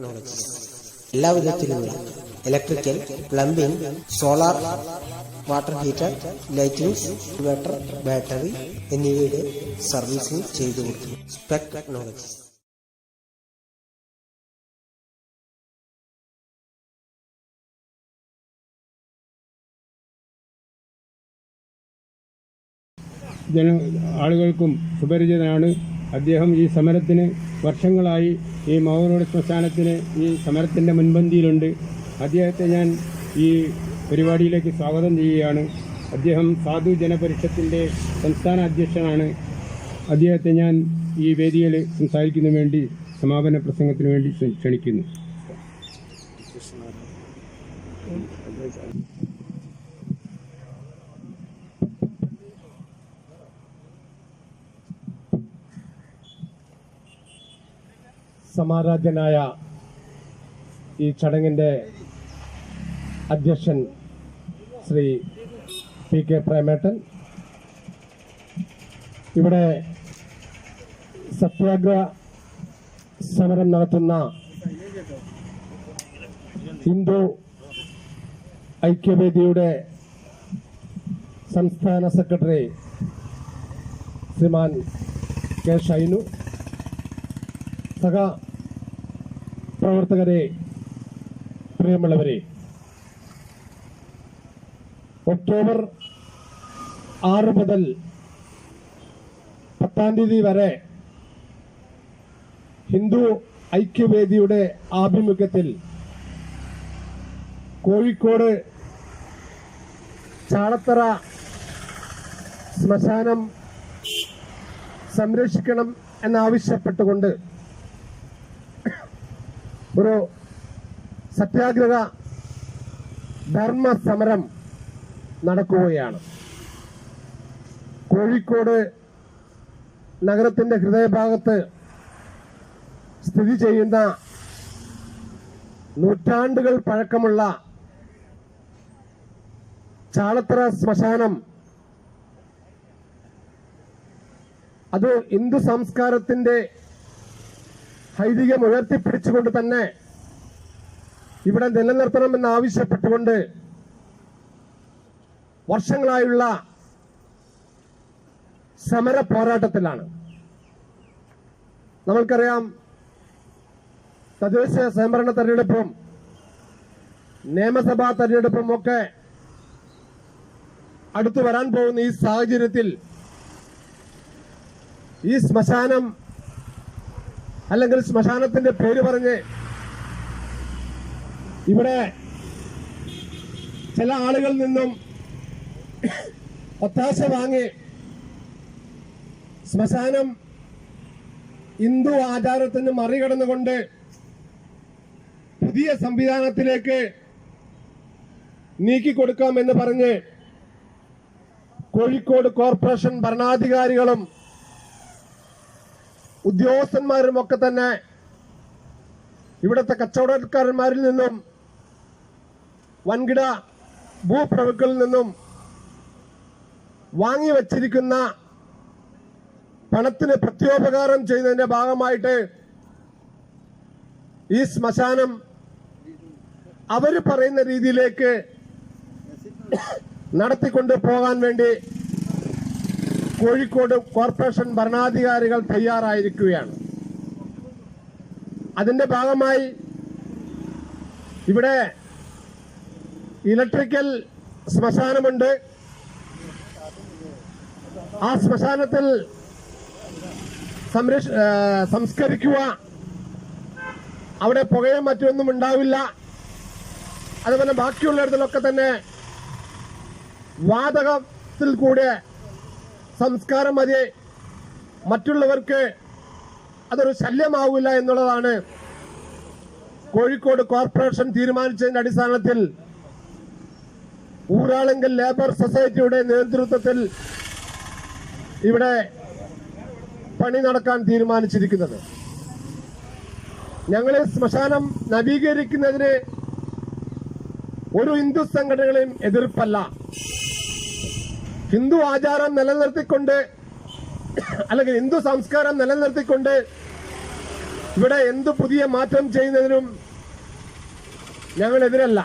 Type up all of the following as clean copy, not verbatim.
Technologies. എല്ലാ വിധത്തിലുള്ള electrical, plumbing, solar, water heater, lightings, inverter, battery എന്നിവയുടെ സർവീസിംഗ് ചെയ്തു കൊടുക്കുന്നു. Spec technologies. ആളുകൾക്കും സുപരിചിതനാണ്. അദ്ദേഹം ഈ സമരത്തിന് വർഷങ്ങളായി ഈ മാവൂർ ശ്മശാനത്തിന് ഈ സമരത്തിൻ്റെ മുൻപന്തിയിലുണ്ട്. അദ്ദേഹത്തെ ഞാൻ ഈ പരിപാടിയിലേക്ക് സ്വാഗതം ചെയ്യുകയാണ്. അദ്ദേഹം സാധു ജനപരിഷത്തിൻ്റെ സംസ്ഥാന അധ്യക്ഷനാണ്. അദ്ദേഹത്തെ ഞാൻ ഈ വേദിയിൽ സംസാരിക്കുന്നതിന് വേണ്ടി, സമാപന പ്രസംഗത്തിന് വേണ്ടി ക്ഷണിക്കുന്നു. സമാരാധ്യനായ ഈ ചടങ്ങിൻ്റെ അധ്യക്ഷൻ ശ്രീ പി.കെ. പ്രേമേട്ടൻ, ഇവിടെ സത്യാഗ്രഹ സമരം നടത്തുന്ന ഹിന്ദു ഐക്യവേദിയുടെ സംസ്ഥാന സെക്രട്ടറി ശ്രീമാൻ കെ. ഷൈനു, പ്രവർത്തകരെ, പ്രിയമുള്ളവരെ, ഒക്ടോബർ 6 മുതൽ 10 തീയതി വരെ ഹിന്ദു ഐക്യവേദിയുടെ ആഭിമുഖ്യത്തിൽ കോഴിക്കോട് ചാളത്തറ ശ്മശാനം സംരക്ഷിക്കണം എന്നാവശ്യപ്പെട്ടുകൊണ്ട് ഒരു സത്യാഗ്രഹ ധർമ്മ സമരം നടക്കുകയാണ്. കോഴിക്കോട് നഗരത്തിന്റെ ഹൃദയഭാഗത്ത് സ്ഥിതി ചെയ്യുന്ന നൂറ്റാണ്ടുകൾ പഴക്കമുള്ള ചാളത്തറ ശ്മശാനം അത് ഹിന്ദു സംസ്കാരത്തിന്റെ ഐതിഹ്യം ഉയർത്തിപ്പിടിച്ചുകൊണ്ട് തന്നെ ഇവിടെ നിലനിർത്തണമെന്ന് ആവശ്യപ്പെട്ടുകൊണ്ട് വർഷങ്ങളായുള്ള സമര പോരാട്ടത്തിലാണ്. നമ്മൾക്കറിയാം, തദ്ദേശ സ്വയംഭരണ തെരഞ്ഞെടുപ്പും നിയമസഭാ തെരഞ്ഞെടുപ്പും ഒക്കെ അടുത്തു വരാൻ പോകുന്ന ഈ സാഹചര്യത്തിൽ ഈ ശ്മശാനം അല്ലെങ്കിൽ ശ്മശാനത്തിന്റെ പേര് പറഞ്ഞ് ഇവിടെ ചില ആളുകളിൽ നിന്നും ഒത്താശ വാങ്ങി ശ്മശാനം ഹിന്ദു ആചാരത്തിന് മറികടന്നുകൊണ്ട് പുതിയ സംവിധാനത്തിലേക്ക് നീക്കിക്കൊടുക്കാമെന്ന് പറഞ്ഞ് കോഴിക്കോട് കോർപ്പറേഷൻ ഭരണാധികാരികളും ഉദ്യോഗസ്ഥന്മാരും ഒക്കെ തന്നെ ഇവിടുത്തെ കച്ചവടക്കാരന്മാരിൽ നിന്നും വൻകിട ഭൂപ്രഭുക്കളിൽ നിന്നും വാങ്ങിവച്ചിരിക്കുന്ന പണത്തിന് പ്രത്യോപകാരം ചെയ്യുന്നതിന്റെ ഭാഗമായിട്ട് ഈ ശ്മശാനം അവര് പറയുന്ന രീതിയിലേക്ക് നടത്തിക്കൊണ്ട് പോകാൻ വേണ്ടി കോഴിക്കോട് കോർപ്പറേഷൻ ഭരണാധികാരികൾ തയ്യാറായിരിക്കുകയാണ്. അതിന്റെ ഭാഗമായി ഇവിടെ ഇലക്ട്രിക്കൽ ശ്മശാനമുണ്ട്. ആ ശ്മശാനത്തിൽ സംസ്കരിക്കുക, അവിടെ പുകയും മറ്റൊന്നും ഉണ്ടാവില്ല. അതുപോലെ ബാക്കിയുള്ളിടത്തിലൊക്കെ തന്നെ വാതകത്തിൽ കൂടെ സംസ്കാരം മതി, മറ്റുള്ളവർക്ക് അതൊരു ശല്യമാവില്ല എന്നുള്ളതാണ് കോഴിക്കോട് കോർപ്പറേഷൻ തീരുമാനിച്ചതിന്റെ അടിസ്ഥാനത്തിൽ ഊരാളുങ്കൽ ലേബർ സൊസൈറ്റിയുടെ നേതൃത്വത്തിൽ ഇവിടെ പണി നടക്കാൻ തീരുമാനിച്ചിരിക്കുന്നത്. ഞങ്ങൾ ശ്മശാനം നവീകരിക്കുന്നതിന് ഒരു ഹിന്ദു സംഘടനകളെയും എതിർപ്പല്ല. ഹിന്ദു ആചാരം നിലനിർത്തിക്കൊണ്ട് അല്ലെങ്കിൽ ഹിന്ദു സംസ്കാരം നിലനിർത്തിക്കൊണ്ട് ഇവിടെ എന്ത് പുതിയ മാറ്റം ചെയ്യുന്നതിനും ഞങ്ങൾ എതിരല്ല.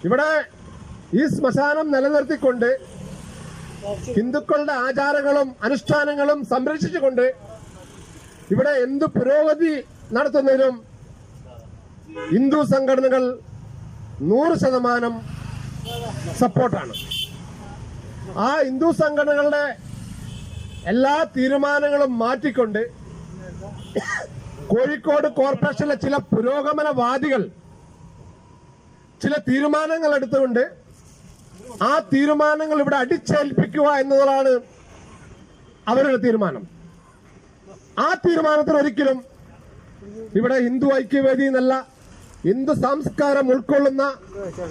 ഇവിടെ ഈ ശ്മശാനം നിലനിർത്തിക്കൊണ്ട് ഹിന്ദുക്കളുടെ ആചാരങ്ങളും അനുഷ്ഠാനങ്ങളും സംരക്ഷിച്ചുകൊണ്ട് ഇവിടെ എന്ത് പുരോഗതി നടത്തുന്നതിനും ഹിന്ദു സംഘടനകൾ 100% സപ്പോർട്ടാണ്. ആ ഹിന്ദു സംഘടനകളുടെ എല്ലാ തീരുമാനങ്ങളും മാറ്റിക്കൊണ്ട് കോഴിക്കോട് കോർപ്പറേഷനിലെ ചില പുരോഗമനവാദികൾ ചില തീരുമാനങ്ങൾ എടുത്തുകൊണ്ട് ആ തീരുമാനങ്ങൾ ഇവിടെ അടിച്ചേൽപ്പിക്കുക എന്നതാണ് അവരുടെ തീരുമാനം. ആ തീരുമാനത്തിന് ഒരിക്കലും ഇവിടെ ഹിന്ദു ഐക്യവേദി എന്നല്ല, ഹിന്ദു സംസ്കാരം ഉൾക്കൊള്ളുന്ന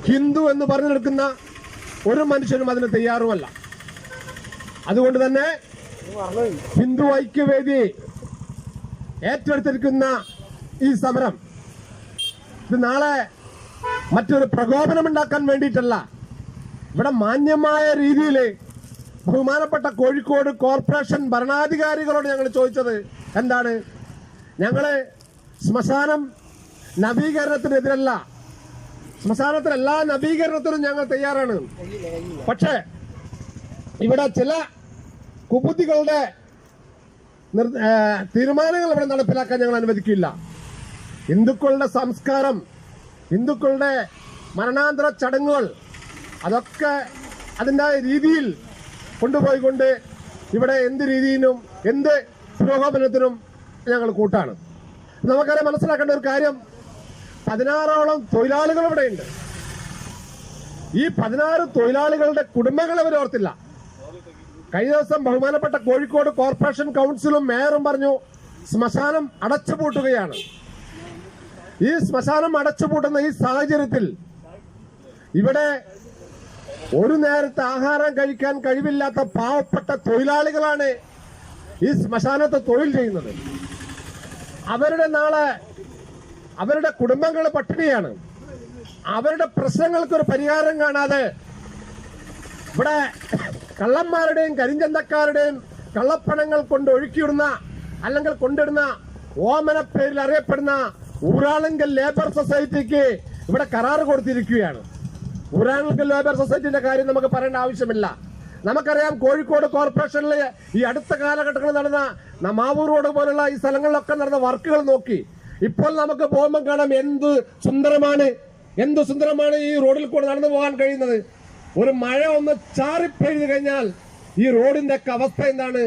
ഹിന്ദു എന്ന് പറഞ്ഞെടുക്കുന്ന ഒരു മനുഷ്യനും അതിന് തയ്യാറുമല്ല. അതുകൊണ്ട് തന്നെ ഹിന്ദു ഐക്യവേദി ഏറ്റെടുത്തിരിക്കുന്ന ഈ സമരം ഇത് നാളെ മറ്റൊരു പ്രകോപനമുണ്ടാക്കാൻ വേണ്ടിയിട്ടല്ല. ഇവിടെ മാന്യമായ രീതിയിൽ ബഹുമാനപ്പെട്ട കോഴിക്കോട് കോർപ്പറേഷൻ ഭരണാധികാരികളോട് ഞങ്ങൾ ചോദിച്ചത് എന്താണ്? ഞങ്ങള് ശ്മശാനം നവീകരണത്തിനെതിരല്ല, ശ്മശാനത്തിന് എല്ലാ നവീകരണത്തിനും ഞങ്ങൾ തയ്യാറാണ്. പക്ഷേ ഇവിടെ ചില കുബുദ്ധികളുടെ തീരുമാനങ്ങൾ ഇവിടെ നടപ്പിലാക്കാൻ ഞങ്ങൾ അനുവദിക്കില്ല. ഹിന്ദുക്കളുടെ സംസ്കാരം, ഹിന്ദുക്കളുടെ മരണാന്തര ചടങ്ങുകൾ അതൊക്കെ അതിൻ്റെ രീതിയിൽ കൊണ്ടുപോയിക്കൊണ്ട് ഇവിടെ എന്ത് രീതിയിലും എന്ത് പുരോഗമനത്തിനും ഞങ്ങൾ കൂട്ടാണ്. നമുക്കറിയാം, മനസ്സിലാക്കേണ്ട ഒരു കാര്യം, 16ഓളം തൊഴിലാളികൾ ഇവിടെയുണ്ട്. ഈ 16 തൊഴിലാളികളുടെ കുടുംബങ്ങളെ അവർ ഓർത്തില്ല. കഴിഞ്ഞ ദിവസം ബഹുമാനപ്പെട്ട കോഴിക്കോട് കോർപ്പറേഷൻ കൗൺസിലും മേയറും പറഞ്ഞു ശ്മശാനം അടച്ചുപൂട്ടുകയാണ്. ഈ ശ്മശാനം അടച്ചുപൂട്ടുന്ന ഈ സാഹചര്യത്തിൽ ഇവിടെ ഒരു നേരത്തെ ആഹാരം കഴിക്കാൻ കഴിവില്ലാത്ത പാവപ്പെട്ട തൊഴിലാളികളാണ് ഈ ശ്മശാനത്ത് തൊഴിൽ ചെയ്യുന്നത്. അവരുടെ നാളെ അവരുടെ കുടുംബങ്ങൾ പട്ടിണിയാണ്. അവരുടെ പ്രശ്നങ്ങൾക്കൊരു പരിഹാരം കാണാതെ ഇവിടെ കള്ളന്മാരുടെയും കരിഞ്ചന്തക്കാരുടെയും കള്ളപ്പണങ്ങൾ കൊണ്ട് ഒഴുക്കിയിടുന്ന അല്ലെങ്കിൽ കൊണ്ടിടുന്ന ഓമന പേരിൽ അറിയപ്പെടുന്ന ഊരാളുങ്കൽ ലേബർ സൊസൈറ്റിക്ക് ഇവിടെ കരാർ കൊടുത്തിരിക്കുകയാണ്. ഊരാളുങ്കൽ ലേബർ സൊസൈറ്റിന്റെ കാര്യം നമുക്ക് പറയേണ്ട ആവശ്യമില്ല. നമുക്കറിയാം, കോഴിക്കോട് കോർപ്പറേഷനിലെ ഈ അടുത്ത കാലഘട്ടങ്ങളിൽ നടന്ന മാവൂർ റോഡ് പോലുള്ള ഈ സ്ഥലങ്ങളിലൊക്കെ നടന്ന വർക്കുകൾ നോക്കി ഇപ്പോൾ നമുക്ക് പോകുമ്പോൾ കാണാം എന്ത് സുന്ദരമാണ് ഈ റോഡിൽ കൂടെ നടന്നു പോകാൻ കഴിയുന്നത്. ഒരു മഴ ഒന്ന് ചാറിപ്പെയ്തു കഴിഞ്ഞാൽ ഈ റോഡിന്റെ ഒക്കെ അവസ്ഥ എന്താണ്?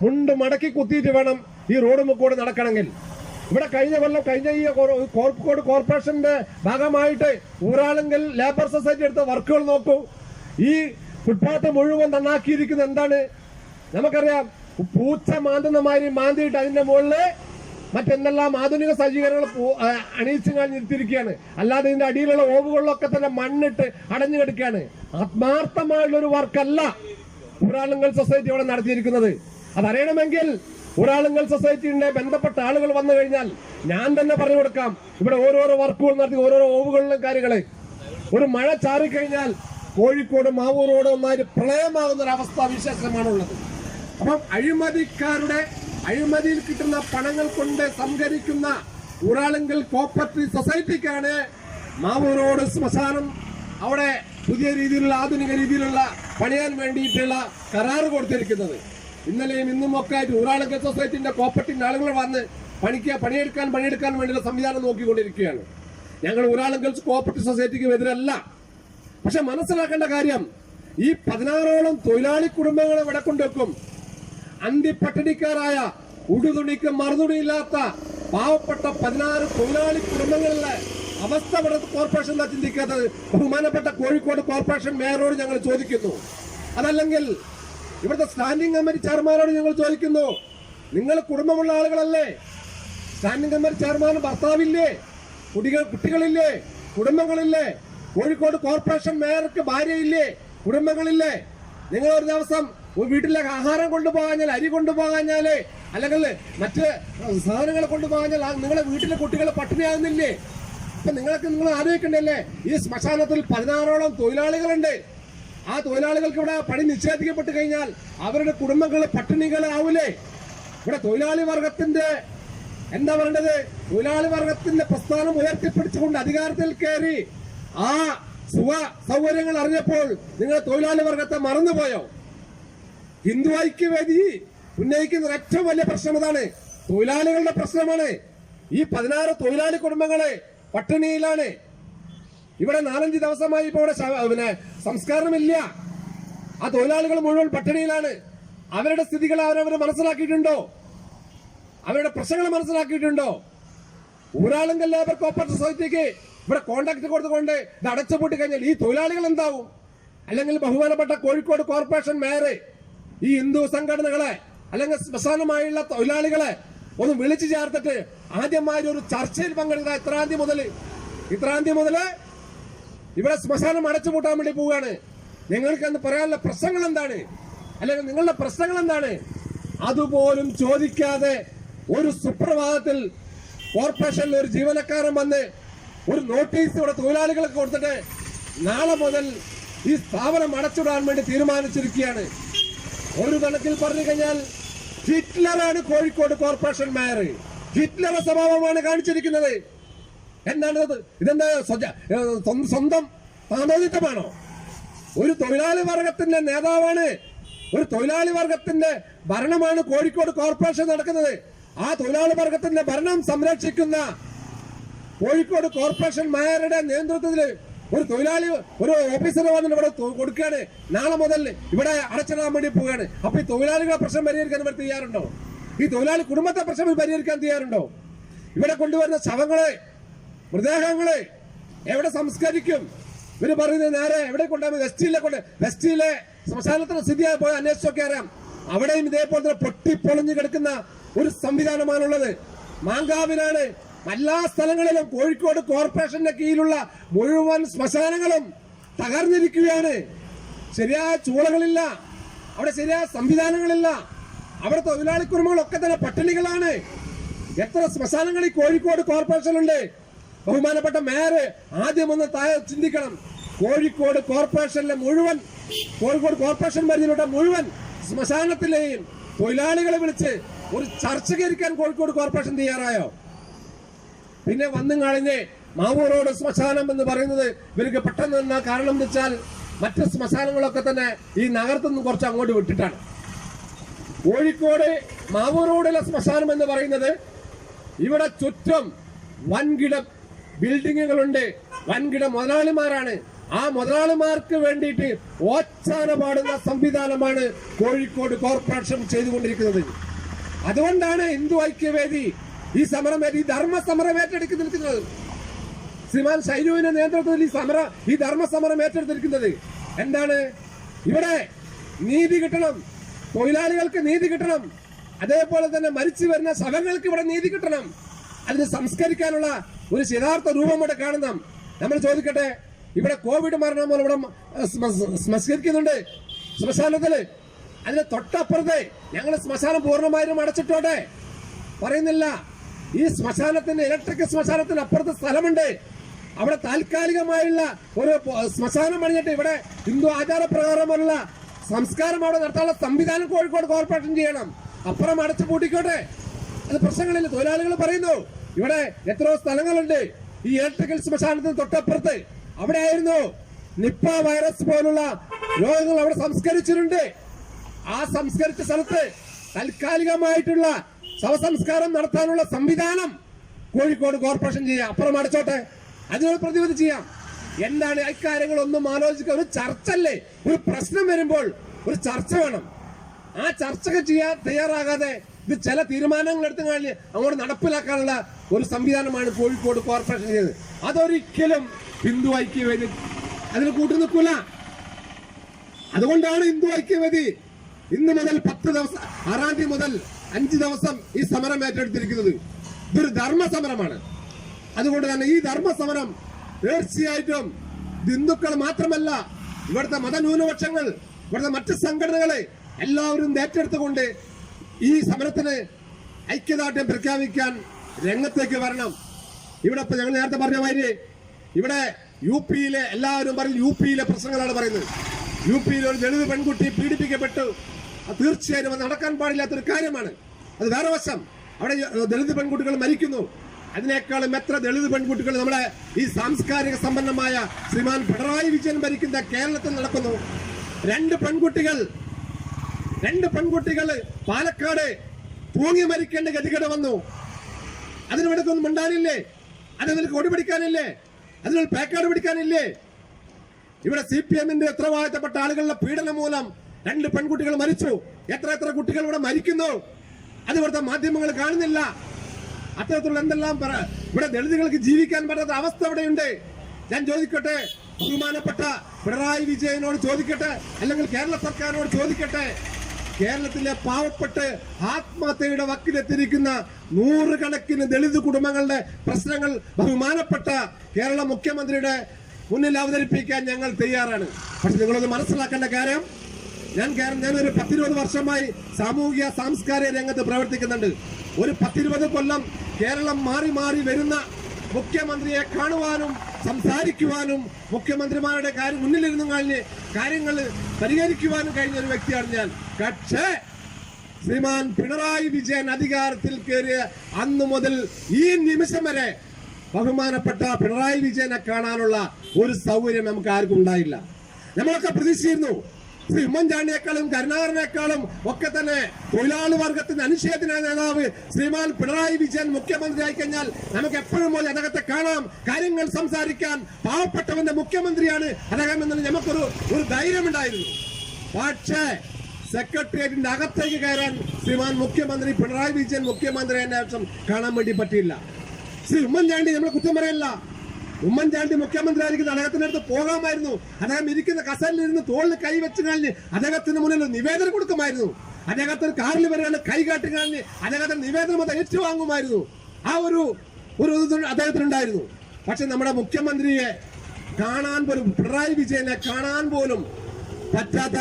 മുണ്ട് മടക്കി കുത്തിയിട്ട് വേണം ഈ റോഡ് കൂടെ നടക്കണമെങ്കിൽ. ഇവിടെ കഴിഞ്ഞ ഈ കോഴിക്കോട് കോർപ്പറേഷന്റെ ഭാഗമായിട്ട് ഊരാളുങ്കൽ ലേബർ സൊസൈറ്റി എടുത്ത വർക്കുകൾ നോക്കൂ. ഈ ഫുട്പാത്ത് മുഴുവൻ നന്നാക്കിയിരിക്കുന്നത് എന്താണ്? നമുക്കറിയാം, പൂച്ച മാന്തുന്ന മാതിരി മാന്തിയിട്ട് അതിന്റെ മുകളില് മറ്റെന്തെല്ലാം ആധുനിക സജ്ജീകരണങ്ങൾ അണിയിച്ചു നിർത്തിയിരിക്കുകയാണ്. അല്ലാതെ ഇതിന്റെ അടിയിലുള്ള ഓവുകളിലൊക്കെ തന്നെ മണ്ണിട്ട് അടഞ്ഞു കിടക്കുകയാണ്. ആത്മാർത്ഥമായുള്ള ഒരു വർക്കല്ല ഊരാളുങ്കൽ സൊസൈറ്റി ഇവിടെ നടത്തിയിരിക്കുന്നത്. അതറിയണമെങ്കിൽ ഊരാളുങ്കൽ സൊസൈറ്റിയുടെ ബന്ധപ്പെട്ട ആളുകൾ വന്നു കഴിഞ്ഞാൽ ഞാൻ തന്നെ പറഞ്ഞു കൊടുക്കാം. ഇവിടെ ഓരോരോ വർക്കുകൾ നടത്തി ഓരോരോ ഓവുകളിലും കാര്യങ്ങള്. ഒരു മഴ ചാറിക്കഴിഞ്ഞാൽ കോഴിക്കോട് മാവൂർ റോഡ് ഒന്നായി പ്രളയമാകുന്ന ഒരു അവസ്ഥ വിശേഷമാണുള്ളത്. അപ്പം അഴിമതിയിൽ കിട്ടുന്ന പണങ്ങൾ കൊണ്ട് സംഭരിക്കുന്ന ഊരാളുങ്കൽ കോപ്പറേറ്റീവ് സൊസൈറ്റിക്കാണ് മാവൂർ റോഡ് ശ്മശാനം അവിടെ പുതിയ രീതിയിലുള്ള ആധുനിക രീതിയിലുള്ള പണിയാൻ വേണ്ടിയിട്ടുള്ള കരാറ് കൊടുത്തിരിക്കുന്നത്. ഇന്നലെയും ഇന്നും ഒക്കെ ആയിട്ട് ഊരാളുങ്കൽ സൊസൈറ്റിന്റെ കോപ്പറേറ്റീവ് ആളുകൾ വന്ന് പണിയെടുക്കാൻ വേണ്ടിയുള്ള സംവിധാനം നോക്കിക്കൊണ്ടിരിക്കുകയാണ്. ഞങ്ങൾ ഊരാളുങ്കൽ കോപ്പറേറ്റീവ് സൊസൈറ്റിക്ക് എതിരല്ല. പക്ഷെ മനസ്സിലാക്കേണ്ട കാര്യം, ഈ 16ഓളം തൊഴിലാളി കുടുംബങ്ങളെ ഇവിടെ കൊണ്ടുവെക്കും. അന്തിപ്പട്ടിണിക്കാരായ ഉടുതുണിക്ക് മറുതുണിയില്ലാത്ത പാവപ്പെട്ട 16 തൊഴിലാളി കുടുംബങ്ങളിലെ അവസ്ഥ ഇവിടെ കോർപ്പറേഷൻ എന്താ ചിന്തിക്കാത്തത്? ബഹുമാനപ്പെട്ട കോഴിക്കോട് കോർപ്പറേഷൻ മേയറോട് ഞങ്ങൾ ചോദിക്കുന്നു. അതല്ലെങ്കിൽ ഇവിടുത്തെ സ്റ്റാൻഡിംഗ് കമ്മിറ്റി ചെയർമാനോട് ഞങ്ങൾ ചോദിക്കുന്നു, നിങ്ങൾ കുടുംബമുള്ള ആളുകളല്ലേ? സ്റ്റാൻഡിംഗ് കമ്മിറ്റി ചെയർമാൻ ഭർത്താവില്ലേ? കുട്ടികളില്ലേ? കുടുംബങ്ങളില്ലേ? കോഴിക്കോട് കോർപ്പറേഷൻ മേയർക്ക് ഭാര്യയില്ലേ? കുടുംബങ്ങളില്ലേ? നിങ്ങൾ ഒരു ദിവസം വീട്ടിലേക്ക് ആഹാരം കൊണ്ടുപോകാഞ്ഞാൽ, അരി കൊണ്ടുപോകാഞ്ഞാല്, അല്ലെങ്കിൽ മറ്റ് സാധനങ്ങൾ കൊണ്ടുപോകാഞ്ഞാൽ നിങ്ങളെ വീട്ടിലെ കുട്ടികൾ പട്ടിണിയാകുന്നില്ലേ? അപ്പൊ നിങ്ങൾ ആലോചിക്കണ്ടല്ലേ, ഈ ശ്മശാനത്തിൽ 16ഓളം തൊഴിലാളികളുണ്ട്. ആ തൊഴിലാളികൾക്ക് ഇവിടെ പണി നിഷേധിക്കപ്പെട്ട് കഴിഞ്ഞാൽ അവരുടെ കുടുംബങ്ങൾ പട്ടിണികളാവൂലേ? ഇവിടെ തൊഴിലാളി വർഗത്തിന്റെ എന്താ പറയേണ്ടത്, തൊഴിലാളി വർഗത്തിന്റെ പ്രസ്ഥാനം ഉയർത്തിപ്പിടിച്ചുകൊണ്ട് അധികാരത്തിൽ കയറി ആ സുഖ സൗകര്യങ്ങൾ അറിഞ്ഞപ്പോൾ നിങ്ങൾ തൊഴിലാളി വർഗത്തെ മറന്നുപോയോ? ഹിന്ദു ഐക്യവേദി ഉന്നയിക്കുന്ന ഏറ്റവും വലിയ പ്രശ്നം അതാണ്, തൊഴിലാളികളുടെ പ്രശ്നമാണ്. ഈ 16 തൊഴിലാളി കുടുംബങ്ങളെ പട്ടിണിയിലാണ്. ഇവിടെ 4-5 ദിവസമായി ഇപ്പൊ ഇവിടെ സംസ്കാരമില്ല. ആ തൊഴിലാളികൾ മുഴുവൻ പട്ടിണിയിലാണ്. അവരുടെ സ്ഥിതികൾ അവരവർ മനസ്സിലാക്കിയിട്ടുണ്ടോ? അവരുടെ പ്രശ്നങ്ങൾ മനസ്സിലാക്കിയിട്ടുണ്ടോ? ഊരാളുങ്കൽ ലേബർ കോപ്പറേറ്റീവ് സൊസൈറ്റിക്ക് ഇവിടെ കോൺട്രാക്ട് കൊടുത്തുകൊണ്ട് ഇത് അടച്ചുപൂട്ടി കഴിഞ്ഞാൽ ഈ തൊഴിലാളികൾ എന്താവും? അല്ലെങ്കിൽ ബഹുമാനപ്പെട്ട കോഴിക്കോട് കോർപ്പറേഷൻ മേയർ ഈ ഹിന്ദു സംഘടനകളെ അല്ലെങ്കിൽ ശ്മശാനമായുള്ള തൊഴിലാളികളെ ഒന്ന് വിളിച്ചു ചേർത്തിട്ട് ആദ്യമായി ഒരു ചർച്ചയിൽ പങ്കെടുക്കുക. ഇത്രാം തീയതി മുതല് ഇവിടെ ശ്മശാനം അടച്ചുപൂട്ടാൻ വേണ്ടി പോവുകയാണ്. നിങ്ങൾക്ക് എന്ന് പറയാനുള്ള പ്രശ്നങ്ങൾ എന്താണ്, അല്ലെങ്കിൽ നിങ്ങളുടെ പ്രശ്നങ്ങൾ എന്താണ്? അതുപോലും ചോദിക്കാതെ ഒരു സുപ്രഭാതത്തിൽ കോർപ്പറേഷനിൽ ഒരു ജീവനക്കാരൻ വന്ന് ഒരു നോട്ടീസ് ഇവിടെ തൊഴിലാളികൾക്ക് കൊടുത്തിട്ട് നാളെ മുതൽ ഈ സ്ഥാപനം അടച്ചിടാൻ വേണ്ടി തീരുമാനിച്ചിരിക്കുകയാണ്. ഒരു കണക്കിൽ പറഞ്ഞു കഴിഞ്ഞാൽ ഹിറ്റ്ലറാണ് കോഴിക്കോട് കോർപ്പറേഷൻ മേയർ. ഹിറ്റ്ലർ സ്വഭാവമാണ് കാണിച്ചിരിക്കുന്നത്. എന്താണത്? ഇതെന്താ സ്വന്തം താന്തോന്നിത്തമാണോ? ഒരു തൊഴിലാളി വർഗത്തിന്റെ നേതാവാണ്, ഒരു തൊഴിലാളി വർഗത്തിന്റെ ഭരണമാണ് കോഴിക്കോട് കോർപ്പറേഷൻ നടക്കുന്നത്. ആ തൊഴിലാളി വർഗത്തിന്റെ ഭരണം സംരക്ഷിക്കുന്ന കോഴിക്കോട് കോർപ്പറേഷൻ മേയറുടെ നേതൃത്വത്തിൽ ഒരു തൊഴിലാളി ഒരു ഓഫീസർ വന്നിട്ട് ഇവിടെ കൊടുക്കുകയാണ്. നാളെ മുതൽ ഇവിടെ അടച്ചിടാൻ വേണ്ടി പോവുകയാണ്. അപ്പൊ ഈ തൊഴിലാളികളെ പ്രശ്നം പരിഹരിക്കാൻ ഇവർ തയ്യാറുണ്ടോ? ഈ തൊഴിലാളി കുടുംബത്തെ പ്രശ്നം പരിഹരിക്കാൻ തയ്യാറുണ്ടോ? ഇവിടെ കൊണ്ടുവരുന്ന ശവങ്ങളെ, മൃതദേഹങ്ങളെ എവിടെ സംസ്കരിക്കും? ഇവര് പറയുന്നത് നേരെ എവിടെ കൊണ്ടുപോയി വെസ്റ്റിലെ ശ്മശാനത്തിന് സ്ഥിതിയായി പോയി അന്വേഷിച്ചൊക്കെ അറിയാം. അവിടെയും ഇതേപോലെ പൊട്ടിപ്പൊളിഞ്ഞു കിടക്കുന്ന ഒരു സംവിധാനമാണുള്ളത്. മാങ്കാവിലാണ്. എല്ലാ സ്ഥലങ്ങളിലും കോഴിക്കോട് കോർപ്പറേഷന്റെ കീഴിലുള്ള മുഴുവൻ ശ്മശാനങ്ങളും തകർന്നിരിക്കുകയാണ്. ശരിയായ ചൂളകളില്ല, അവിടെ ശരിയായ സംവിധാനങ്ങളില്ല. അവിടെ തൊഴിലാളി കുടുംബങ്ങളൊക്കെ തന്നെ പട്ടിണികളാണ്. എത്ര ശ്മശാനങ്ങൾ ഈ കോഴിക്കോട് കോർപ്പറേഷനുണ്ട്? ബഹുമാനപ്പെട്ട മേയർ ആദ്യം ഒന്ന് താഴെ ചിന്തിക്കണം. കോഴിക്കോട് കോർപ്പറേഷനിലെ മുഴുവൻ, കോഴിക്കോട് കോർപ്പറേഷൻ പരിധിയിലുള്ള മുഴുവൻ ശ്മശാനത്തിലെയും തൊഴിലാളികളെ വിളിച്ച് ഒരു ചർച്ചകരിക്കാൻ കോഴിക്കോട് കോർപ്പറേഷൻ തയ്യാറായോ? പിന്നെ വന്നും കഴിഞ്ഞ് മാവൂർ റോഡ് ശ്മശാനം എന്ന് പറയുന്നത് ഇവർക്ക് പെട്ടെന്ന് തന്നെ കാരണം എന്ന് വെച്ചാൽ മറ്റ് ശ്മശാനങ്ങളൊക്കെ തന്നെ ഈ നഗരത്തിൽ നിന്ന് കുറച്ച് അങ്ങോട്ട് വിട്ടിട്ടാണ്. കോഴിക്കോട് മാവൂർ റോഡിലെ ശ്മശാനം എന്ന് പറയുന്നത് ഇവിടെ ചുറ്റും വൻകിട ബിൽഡിങ്ങുകളുണ്ട്, വൻകിട മുതലാളിമാരാണ്. ആ മുതലാളിമാർക്ക് വേണ്ടിയിട്ട് ഓച്ചാന പാടുന്ന സംവിധാനമാണ് കോഴിക്കോട് കോർപ്പറേഷൻ ചെയ്തുകൊണ്ടിരിക്കുന്നത്. അതുകൊണ്ടാണ് ഹിന്ദു ഐക്യവേദി ഈ ധർമ്മ സമരം ഏറ്റെടുക്കുന്നത്. ശ്രീമാൻ ഷൈനുവിന്റെ നേതൃത്വത്തിൽ ഈ ധർമ്മ സമരം ഏറ്റെടുത്തിരിക്കുന്നത് എന്താണ്? ഇവിടെ നീതി കിട്ടണം, തൊഴിലാളികൾക്ക് നീതി കിട്ടണം. അതേപോലെ തന്നെ മരിച്ചു വരുന്ന ശവങ്ങൾക്ക് ഇവിടെ നീതി കിട്ടണം. അതിന് സംസ്കരിക്കാനുള്ള ഒരു യഥാർത്ഥ രൂപം ഇവിടെ കാണണം. നമ്മൾ ചോദിക്കട്ടെ, ഇവിടെ കോവിഡ് മരണം പോലെ ഇവിടെ സംസ്കരിക്കുന്നുണ്ട് ശ്മശാനത്തില്. അതിന് തൊട്ടപ്പുറത്തെ ഞങ്ങൾ ശ്മശാനം പൂർണ്ണമായും അടച്ചിട്ടോട്ടെ പറയുന്നില്ല. ഈ ശ്മശാനത്തിന്റെ ഇലക്ട്രിക് ശ്മശാനത്തിന് അപ്പുറത്ത് സ്ഥലമുണ്ട്. അവിടെ താൽക്കാലികമായുള്ള ഒരു ശ്മശാനം പണിഞ്ഞിട്ട് ഇവിടെ ഹിന്ദു ആചാരപ്രകാരമുള്ള സംസ്കാരം അവിടെ നടത്താനുള്ള സംവിധാനം കോഴിക്കോട് കോർപ്പറേഷൻ ചെയ്യണം. അപ്പുറം അടച്ചു പൂട്ടിക്കോട്ടെ, അത് പ്രശ്നങ്ങളില്ല. തൊഴിലാളികൾ പറയുന്നു ഇവിടെ എത്രയോ സ്ഥലങ്ങളുണ്ട് ഈ ഇലക്ട്രിക്കൽ ശ്മശാനത്തിന് തൊട്ടപ്പുറത്ത്. അവിടെ ആയിരുന്നു നിപ്പ വൈറസ് പോലുള്ള രോഗങ്ങൾ അവിടെ സംസ്കരിച്ചിട്ടുണ്ട്. ആ സംസ്കരിച്ച സ്ഥലത്ത് താൽക്കാലികമായിട്ടുള്ള ശവസംസ്കാരം നടത്താനുള്ള സംവിധാനം കോഴിക്കോട് കോർപ്പറേഷൻ ചെയ്യാം. അപ്പുറം അടച്ചോട്ടെ, അതിനോട് പ്രതിവിധി ചെയ്യാം. എന്താണ് ഇക്കാര്യങ്ങളൊന്നും ആലോചിക്കുക? ഒരു ചർച്ചല്ലേ? ഒരു പ്രശ്നം വരുമ്പോൾ ഒരു ചർച്ച വേണം. ആ ചർച്ചകൾ ചെയ്യാൻ തയ്യാറാകാതെ ഇത് ചില തീരുമാനങ്ങൾ എടുത്തു കഴിഞ്ഞ് അങ്ങോട്ട് നടപ്പിലാക്കാനുള്ള ഒരു സംവിധാനമാണ് കോഴിക്കോട് കോർപ്പറേഷൻ ചെയ്തത്. അതൊരിക്കലും ഹിന്ദു ഐക്യവേദി അതിന് കൂട്ടു നിൽക്കില്ല. അതുകൊണ്ടാണ് ഹിന്ദു ഐക്യവേദി ഇന്ന് മുതൽ 10 ദിവസം 6-ാം തീയതി മുതൽ 5 ദിവസം ഈ സമരം ഏറ്റെടുത്തിരിക്കുന്നത്. ഇതൊരു ധർമ്മ സമരമാണ്. അതുകൊണ്ട് തന്നെ ഈ ധർമ്മ സമരം തീർച്ചയായിട്ടും ഹിന്ദുക്കൾ മാത്രമല്ല, ഇവിടുത്തെ മതന്യൂനപക്ഷങ്ങൾ, ഇവിടുത്തെ മറ്റ് സംഘടനകളെ എല്ലാവരും ഏറ്റെടുത്തുകൊണ്ട് ഈ സമരത്തിന് ഐക്യദാർഢ്യം പ്രഖ്യാപിക്കാൻ രംഗത്തേക്ക് വരണം. ഇവിടെ ഇപ്പൊ ഞങ്ങൾ നേരത്തെ പറഞ്ഞ മാതിരി ഇവിടെ യുപിയിലെ എല്ലാവരും പറയും യുപിയിലെ പ്രശ്നങ്ങളാണ് പറയുന്നത്. യുപിയിൽ ഒരു ദളിത് പെൺകുട്ടി പീഡിപ്പിക്കപ്പെട്ടു. തീർച്ചയായും അത് നടക്കാൻ പാടില്ലാത്തൊരു കാര്യമാണ്. അത് വേറെ വശം. അവിടെ ദളിത് പെൺകുട്ടികൾ മരിക്കുന്നു. അതിനേക്കാളും എത്ര ദളിത് പെൺകുട്ടികൾ നമ്മുടെ ഈ സാംസ്കാരിക സമ്പന്നമായ ശ്രീമാൻ പിണറായി വിജയൻ ഭരിക്കുന്ന കേരളത്തിൽ നടക്കുന്നു. രണ്ട് പെൺകുട്ടികൾ പാലക്കാട് തൂങ്ങി മരിക്കേണ്ട ഗതികേട് വന്നു. അതിനിവിടക്കൊന്നും മിണ്ടാനില്ലേ? അതിനവർക്ക് കൊടി പിടിക്കാനില്ലേ? അതിനൊരു പേക്കാട് പിടിക്കാനില്ലേ? ഇവിടെ CPM-ന്റെ ഉത്തരവാദിത്തപ്പെട്ട ആളുകളുടെ പീഡനം മൂലം 2 പെൺകുട്ടികൾ മരിച്ചു. എത്ര കുട്ടികൾ ഇവിടെ മരിക്കുന്നു? അത് ഇവിടുത്തെ മാധ്യമങ്ങൾ കാണുന്നില്ല. അത്തരത്തിലുള്ള എന്തെല്ലാം ഇവിടെ ദളിതുകൾക്ക് ജീവിക്കാൻ പറ്റാത്ത അവസ്ഥ ഇവിടെയുണ്ട്. ഞാൻ ചോദിക്കട്ടെ, ബഹുമാനപ്പെട്ട പിണറായി വിജയനോട് ചോദിക്കട്ടെ, അല്ലെങ്കിൽ കേരള സർക്കാരിനോട് ചോദിക്കട്ടെ, കേരളത്തിലെ പാവപ്പെട്ട് ആത്മഹത്യയുടെ വക്കിലെത്തിയിരിക്കുന്ന 100 കണക്കിന് ദളിത് കുടുംബങ്ങളുടെ പ്രശ്നങ്ങൾ ബഹുമാനപ്പെട്ട കേരള മുഖ്യമന്ത്രിയുടെ മുന്നിൽ അവതരിപ്പിക്കാൻ ഞങ്ങൾ തയ്യാറാണ്. പക്ഷെ നിങ്ങളൊന്ന് മനസ്സിലാക്കേണ്ട കാര്യം, ഞാനൊരു 10-20 വർഷമായി സാമൂഹിക സാംസ്കാരിക രംഗത്ത് പ്രവർത്തിക്കുന്നുണ്ട്. ഒരു 10-20 കൊല്ലം കേരളം മാറി വരുന്ന മുഖ്യമന്ത്രിയെ കാണുവാനും സംസാരിക്കുവാനും മുഖ്യമന്ത്രിമാരുടെ മുന്നിലിരുന്നു കഴിഞ്ഞ് കാര്യങ്ങൾ പരിഹരിക്കുവാനും കഴിഞ്ഞ ഒരു വ്യക്തിയാണ് ഞാൻ. പക്ഷേ ശ്രീമാൻ പിണറായി വിജയൻ അധികാരത്തിൽ കയറിയ അന്നു മുതൽ ഈ നിമിഷം വരെ ബഹുമാനപ്പെട്ട പിണറായി വിജയനെ കാണാനുള്ള ഒരു സൗകര്യം നമുക്ക് ആർക്കും ഉണ്ടായില്ല. നമ്മളൊക്കെ പ്രതീക്ഷിച്ചിരുന്നു ശ്രീ ഉമ്മൻചാണ്ടിയേക്കാളും കരുണാകരനേക്കാളും ഒക്കെ തന്നെ തൊഴിലാളി വർഗത്തിന്റെ അനിഷേധനായ നേതാവ് ശ്രീമാൻ പിണറായി വിജയൻ മുഖ്യമന്ത്രി ആയി കഴിഞ്ഞാൽ നമുക്ക് എപ്പോഴും പോലെ അദ്ദേഹത്തെ കാണാം, കാര്യങ്ങൾ സംസാരിക്കാൻ. പാവപ്പെട്ടവന്റെ മുഖ്യമന്ത്രിയാണ് അദ്ദേഹം എന്നുള്ള നമുക്കൊരു ധൈര്യമുണ്ടായിരുന്നു. പക്ഷേ സെക്രട്ടേറിയറ്റിന്റെ അകത്തേക്ക് കയറാൻ ശ്രീമാൻ മുഖ്യമന്ത്രി പിണറായി വിജയൻ മുഖ്യമന്ത്രി ശേഷം കാണാൻ വേണ്ടി പറ്റിയില്ല. ശ്രീ ഉമ്മൻചാണ്ടി നമ്മൾ കുറ്റം പറയല്ല. ഉമ്മൻചാണ്ടി മുഖ്യമന്ത്രി ആയിരിക്കുന്ന അദ്ദേഹത്തിന്റെ അടുത്ത് പോകാമായിരുന്നു. അദ്ദേഹം ഇരിക്കുന്ന കസലിലിരുന്ന് തോളിൽ കൈവച്ച് കഴിഞ്ഞ് അദ്ദേഹത്തിന് മുന്നിൽ നിവേദനം കൊടുക്കുമായിരുന്നു. അദ്ദേഹത്തിന് കാറിൽ വരികയാണ് കൈ കാട്ടി കഴിഞ്ഞ് അദ്ദേഹത്തിന് നിവേദനം അത് ഏറ്റുവാങ്ങുമായിരുന്നു. ആ ഒരു അദ്ദേഹത്തിനുണ്ടായിരുന്നു. പക്ഷെ നമ്മുടെ മുഖ്യമന്ത്രിയെ കാണാൻ പോലും, പിണറായി വിജയനെ കാണാൻ പോലും പറ്റാത്ത,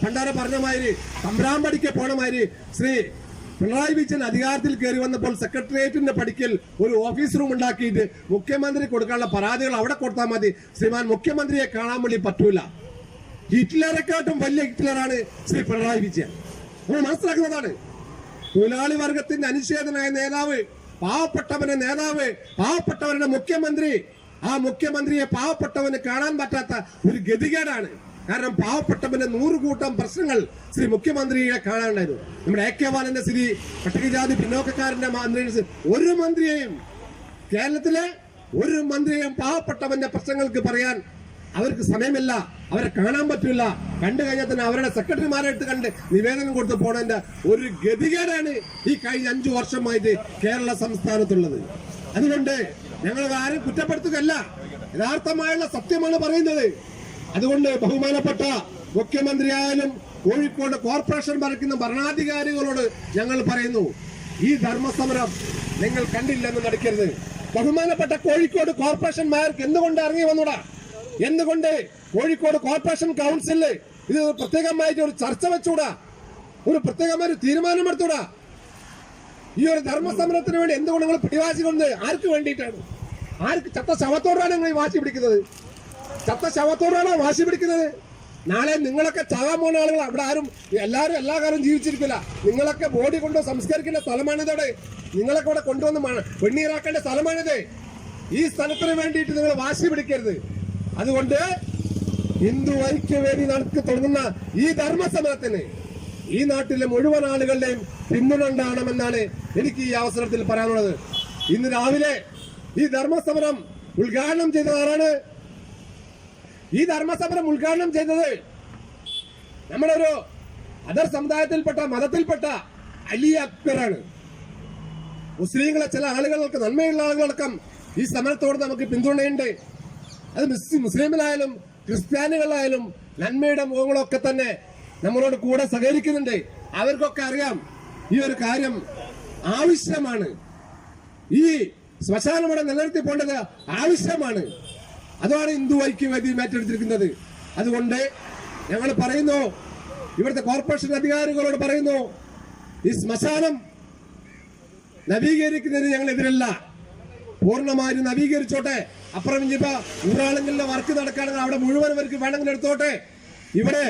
പണ്ടാര പറഞ്ഞ മാതിരി തമ്പ്രാമ്പടിക്ക് പോണ മാതിരി ശ്രീ പിണറായി വിജയൻ അധികാരത്തിൽ കയറി വന്നപ്പോൾ സെക്രട്ടേറിയറ്റിന്റെ പടിക്കൽ ഒരു ഓഫീസ് റൂം ഉണ്ടാക്കിയിട്ട് മുഖ്യമന്ത്രി കൊടുക്കാനുള്ള പരാതികൾ അവിടെ കൊടുത്താൽ മതി, ശ്രീമാൻ മുഖ്യമന്ത്രിയെ കാണാൻ വേണ്ടി പറ്റൂല. ഹിറ്റ്ലറെക്കാട്ടും വലിയ ഹിറ്റ്ലറാണ് ശ്രീ പിണറായി വിജയൻ. നമ്മൾ മനസ്സിലാക്കുന്നതാണ്. തൊഴിലാളി വർഗത്തിന്റെ അനിഷേധനായ നേതാവ്, പാവപ്പെട്ടവന്റെ നേതാവ്, പാവപ്പെട്ടവരുടെ മുഖ്യമന്ത്രി. ആ മുഖ്യമന്ത്രിയെ പാവപ്പെട്ടവന് കാണാൻ പറ്റാത്ത ഒരു ഗതികേടാണ്. കാരണം പാവപ്പെട്ടവന്റെ 100 കൂട്ടം പ്രശ്നങ്ങൾ ശ്രീ മുഖ്യമന്ത്രിയെ കാണാനുണ്ടായിരുന്നു. നമ്മുടെ AK ബാലന്റെ സ്ഥിതി, പട്ടികജാതി പിന്നോക്കക്കാരന്റെ ഒരു മന്ത്രിയെയും, കേരളത്തിലെ ഒരു മന്ത്രിയെയും പാവപ്പെട്ടവന്റെ പ്രശ്നങ്ങൾക്ക് പറയാൻ അവർക്ക് സമയമില്ല, അവരെ കാണാൻ പറ്റില്ല. കണ്ടു കഴിഞ്ഞാൽ തന്നെ അവരുടെ സെക്രട്ടറിമാരായിട്ട് കണ്ട് നിവേദനം കൊടുത്ത് പോണതിന്റെ ഒരു ഗതികേടാണ് ഈ കഴിഞ്ഞ 5 വർഷമായിട്ട് കേരള സംസ്ഥാനത്തുള്ളത്. അതുകൊണ്ട് ഞങ്ങൾ ആരും കുറ്റപ്പെടുത്തുകയല്ല, യഥാർത്ഥമായുള്ള സത്യമാണ് പറയുന്നത്. അതുകൊണ്ട് ബഹുമാനപ്പെട്ട മുഖ്യമന്ത്രിയായാലും കോഴിക്കോട് കോർപ്പറേഷൻ ഭരിക്കുന്ന ഭരണാധികാരികളോട് ഞങ്ങൾ പറയുന്നു, ഈ ധർമ്മസമരം നിങ്ങൾ കണ്ടില്ലെന്ന് നടിക്കരുത്. ബഹുമാനപ്പെട്ട കോഴിക്കോട് കോർപ്പറേഷൻ മേയർക്ക് എന്തുകൊണ്ട് ഇറങ്ങി വന്നൂടാ? എന്തുകൊണ്ട് കോഴിക്കോട് കോർപ്പറേഷൻ കൗൺസിലിൽ ഇത് പ്രത്യേകമായിട്ട് ഒരു ചർച്ച വെച്ചൂടാ? ഒരു പ്രത്യേകമായ ഒരു തീരുമാനമെടുത്തൂടാ? ഈ ഒരു ധർമ്മസമരത്തിന് വേണ്ടി എന്തുകൊണ്ട് നിങ്ങൾ പിടിവാശികൊണ്ട്? ആർക്ക് വേണ്ടിയിട്ടാണ്? ആർക്ക്? ചത്ത ശവത്തോടാണ് നിങ്ങൾ വാശി പിടിക്കുന്നത്? ചത്ത ശവത്തോടാണോ വാശി പിടിക്കുന്നത്? നാളെ നിങ്ങളൊക്കെ ചാകാൻ പോകുന്ന ആളുകൾ അവിടെ ആരും എല്ലാവരും എല്ലാ കാലവും ജീവിച്ചിരിക്കില്ല. നിങ്ങളൊക്കെ ബോഡി കൊണ്ട് സംസ്കരിക്കേണ്ട സ്ഥലമാണിതോടെ. നിങ്ങളൊക്കെ ഇവിടെ കൊണ്ടുവന്ന് വെണ്ണീറാക്കേണ്ട സ്ഥലമാണിത്. ഈ സ്ഥലത്തിന് വേണ്ടിയിട്ട് നിങ്ങൾ വാശി പിടിക്കരുത്. അതുകൊണ്ട് ഹിന്ദു ഐക്യവേദി നടത്തി തുടങ്ങുന്ന ഈ ധർമ്മസമരത്തിന് ഈ നാട്ടിലെ മുഴുവൻ ആളുകളുടെയും പിന്തുണ ഉണ്ടാകണമെന്നാണ് എനിക്ക് ഈ അവസരത്തിൽ പറയാനുള്ളത്. ഇന്ന് രാവിലെ ഈ ധർമ്മസമരം ഉദ്ഘാടനം ചെയ്തത് ആരാണ്? ഈ ധർമ്മസമരം ഉദ്ഘാടനം ചെയ്തത് നമ്മുടെ ഒരു അതർ സമുദായത്തിൽപ്പെട്ട മതത്തിൽപ്പെട്ട അലി അക്ബറാണ്. മുസ്ലിങ്ങളെ ചില ആളുകൾക്ക്, നന്മയുള്ള ആളുകളടക്കം ഈ സമരത്തോട് നമുക്ക് പിന്തുണയുണ്ട്. അത് മുസ്ലിമിലായാലും ക്രിസ്ത്യാനികളായാലും നന്മയുടെ മുഖങ്ങളൊക്കെ തന്നെ നമ്മളോട് കൂടെ സഹകരിക്കുന്നുണ്ട്. അവർക്കൊക്കെ അറിയാം ഈ ഒരു കാര്യം ആവശ്യമാണ്. ഈ ശ്മശാനം ഇവിടെ നിലനിർത്തി പോകേണ്ടത് ആവശ്യമാണ്. അതാണ് ഹിന്ദു ഐക്യവേദി ഏറ്റെടുത്തിരിക്കുന്നത്. അതുകൊണ്ട് ഞങ്ങൾ പറയുന്നു, ഇവിടുത്തെ കോർപ്പറേഷൻ അധികാരികളോട് പറയുന്നു, ഈ ശ്മശാനം നവീകരിക്കുന്നതിന് ഞങ്ങൾ എതിരല്ല. പൂർണ്ണമായും നവീകരിച്ചോട്ടെ. അപ്പുറം ഇനിയിപ്പോ ഊരാളുകളിലെ വർക്ക് നടക്കുകയാണെങ്കിൽ അവിടെ മുഴുവൻ പേർക്ക് വേണമെങ്കിൽ എടുത്തോട്ടെ. ഇവിടെ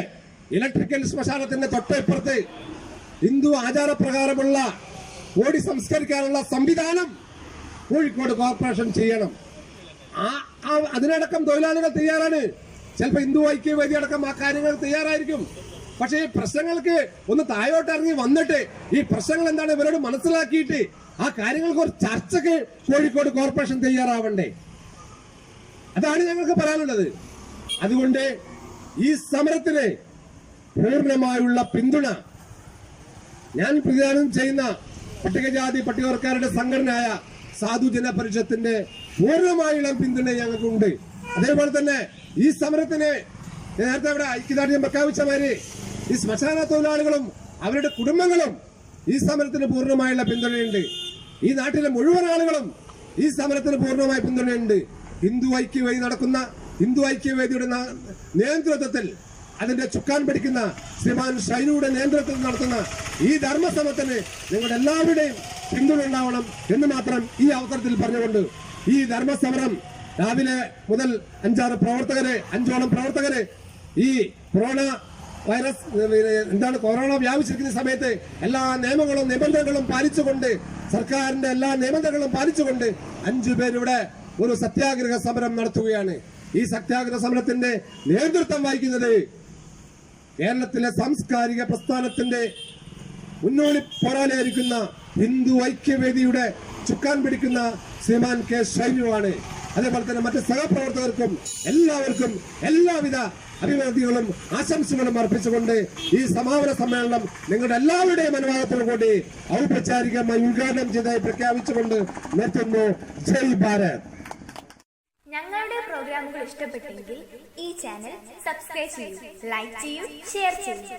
ഇലക്ട്രിക്കൽ ശ്മശാനത്തിന്റെ തൊട്ടപ്പുറത്ത് ഹിന്ദു ആചാരപ്രകാരമുള്ള ബോഡി സംസ്കരിക്കാനുള്ള സംവിധാനം കോഴിക്കോട് കോർപ്പറേഷൻ ചെയ്യണം. അതിനടക്കം തൊഴിലാളികൾ തയ്യാറാണ്. ചിലപ്പോൾ ഹിന്ദു ഐക്യവേദി അടക്കം ആ കാര്യങ്ങൾ തയ്യാറായിരിക്കും. പക്ഷേ ഈ പ്രശ്നങ്ങൾക്ക് ഒന്ന് താഴോട്ട് ഇറങ്ങി വന്നിട്ട് ഈ പ്രശ്നങ്ങൾ എന്താണ് ഇവരോട് മനസ്സിലാക്കിയിട്ട് ആ കാര്യങ്ങൾക്ക് ഒരു ചർച്ചയ്ക്ക് കോഴിക്കോട് കോർപ്പറേഷൻ തയ്യാറാവണ്ടേ? അതാണ് ഞങ്ങൾക്ക് പറയാനുള്ളത്. അതുകൊണ്ട് ഈ സമരത്തിന് പൂർണ്ണമായുള്ള പിന്തുണ ഞാൻ പ്രതിദാനം ചെയ്യുന്ന പട്ടികജാതി പട്ടികവർക്കാരുടെ സംഘടനയായ സാധുജന പരിഷത്തിന്റെ പൂർണ്ണമായുള്ള പിന്തുണ ഞങ്ങൾക്കുണ്ട്. അതേപോലെ തന്നെ ഈ സമരത്തിന് നേരത്തെ ഇവിടെ ഐക്യദാർഢ്യം പ്രഖ്യാപിച്ച മാതിരി ഈ ശ്മശാന തൊഴിലാളികളും അവരുടെ കുടുംബങ്ങളും ഈ സമരത്തിന് പൂർണ്ണമായുള്ള പിന്തുണയുണ്ട്. ഈ നാട്ടിലെ മുഴുവൻ ആളുകളും ഈ സമരത്തിന് പൂർണ്ണമായ പിന്തുണയുണ്ട്. ഹിന്ദു ഐക്യവേദി നടക്കുന്ന ഹിന്ദു ഐക്യവേദിയുടെ നേതൃത്വത്തിൽ അതിന്റെ ചുക്കാൻ പിടിക്കുന്ന ശ്രീമാൻ ഷൈനുയുടെ നേതൃത്വത്തിൽ നടത്തുന്ന ഈ ധർമ്മസമരത്തിന് നിങ്ങളുടെ എല്ലാവരുടെയും പിന്തുണ ഉണ്ടാവണം എന്ന് മാത്രം ഈ അവസരത്തിൽ പറഞ്ഞുകൊണ്ട് ഈ ധർമ്മസമരം രാവിലെ മുതൽ 5-6 പ്രവർത്തകര് ഈ കൊറോണ വൈറസ് കൊറോണ വ്യാപിച്ചിരിക്കുന്ന സമയത്ത് എല്ലാ നിയമങ്ങളും നിബന്ധനകളും പാലിച്ചുകൊണ്ട് സർക്കാരിന്റെ എല്ലാ നിബന്ധനകളും പാലിച്ചുകൊണ്ട് 5 പേരിവിടെ ഒരു സത്യാഗ്രഹ സമരം നടത്തുകയാണ്. ഈ സത്യാഗ്രഹ സമരത്തിന്റെ നേതൃത്വം വഹിക്കുന്നത് കേരളത്തിലെ സാംസ്കാരിക പ്രസ്ഥാനത്തിന്റെ മുന്നോടി പോരാളിയായിരിക്കുന്ന ഹിന്ദു ഐക്യവേദിയുടെ ചുക്കാൻ പിടിക്കുന്ന ശ്രീമാൻ കെ ഷൈനുവാണ്. അതേപോലെ തന്നെ മറ്റ് സഹപ്രവർത്തകർക്കും എല്ലാവർക്കും എല്ലാവിധ അഭിവാദ്യങ്ങളും ആശംസകളും അർപ്പിച്ചുകൊണ്ട് ഈ സമാപന സമ്മേളനം നിങ്ങളുടെ എല്ലാവരുടെയും അനുവാദത്തോടു കൂടി ഔപചാരികമായി ഉദ്ഘാടനം ചെയ്തതായി പ്രഖ്യാപിച്ചുകൊണ്ട് നിർത്തുന്നു. ജയ് ഭാരത്. ഞങ്ങളുടെ പ്രോഗ്രാമുകൾ ഇഷ്ടപ്പെട്ടെങ്കിൽ ഈ ചാനൽ സബ്സ്ക്രൈബ് ചെയ്യൂ, ലൈക്ക് ചെയ്യൂ, ഷെയർ ചെയ്യൂ.